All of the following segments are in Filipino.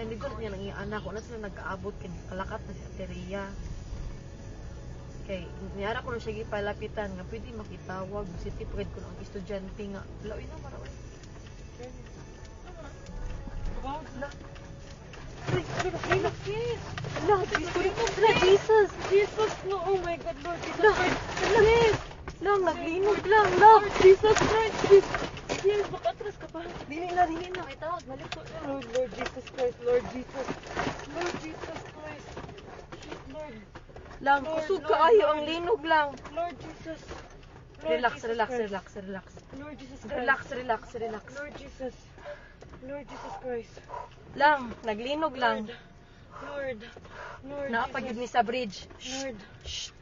Kaya hindi ko na niya nang anak ko na sila nag-aabot kay kalakat na si Ateria. Kay niyara ko na siya gipalapitan nga pwede makitawag city pwede ko ang estudyante nga. Lawin na mara oy. Jesus! Jesus! No! Oh my God, Lord Jesus Christ! Yes! Lang, naglinog lang, Lord Jesus Christ! Yes, makatras ka pa. Dili na. Ay, tawag, balik ko. Lord Jesus Christ, Lord Jesus. Lord Jesus Christ. Shit, Lord. Lang, Lord, kusog Lord, kaayo Lord. ang linog lang. Lord Jesus. Lord Relax, Jesus relax, Christ. relax, relax. Lord Jesus Christ. Relax, relax, relax. Lord Jesus. Lord Jesus Christ. Lang, naglinog lang. Lord. Lord Naapagid ni Jesus. sa bridge. Lord. Shh,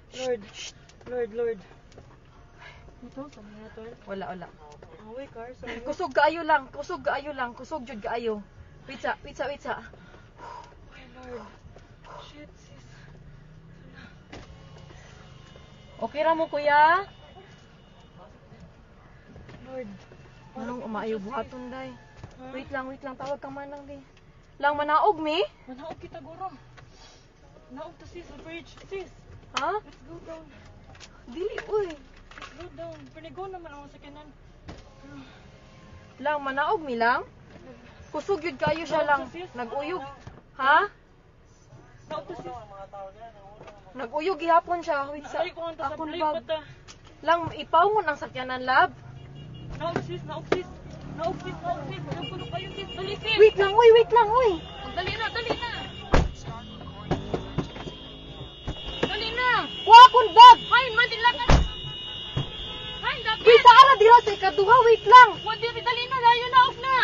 Lord. Lord. Ito, saan na ito? wala. Away, car. Sorry. Kusog kaayo lang, kusog jud kaayo. Wait sa. Okay, Lord. Shit, sis. Okay ra mo kuya? Lord. Anong umaayo buhaton day? Huh? Wait lang, tawag ka manang di. Lang manaog mi? Manaog kita, guro. Naog to sis, sa bridge. Sis, Ha? let's go down. Dili uy. Let's go down. Panigo naman ako sa kanan. Lang manaog mi lang. Kusog yun kayo siya lang. Naguyog. Ha? Naog to sis. Naguyog gihapon siya. Wait sa Ay, kung ang akong tasabli bag. pa ta. Lang ipawon ang sakyanan lab. Naog sis. Naog sis. Nagpuno kayo sis. Dali sis. Wait lang uy. Dali na. Dali na. Wa akong bag. Hay, madila ka. Hay, dapat. Wait sa ara dira sa ikaduha, wait lang. Dali na. Layo na. Off na.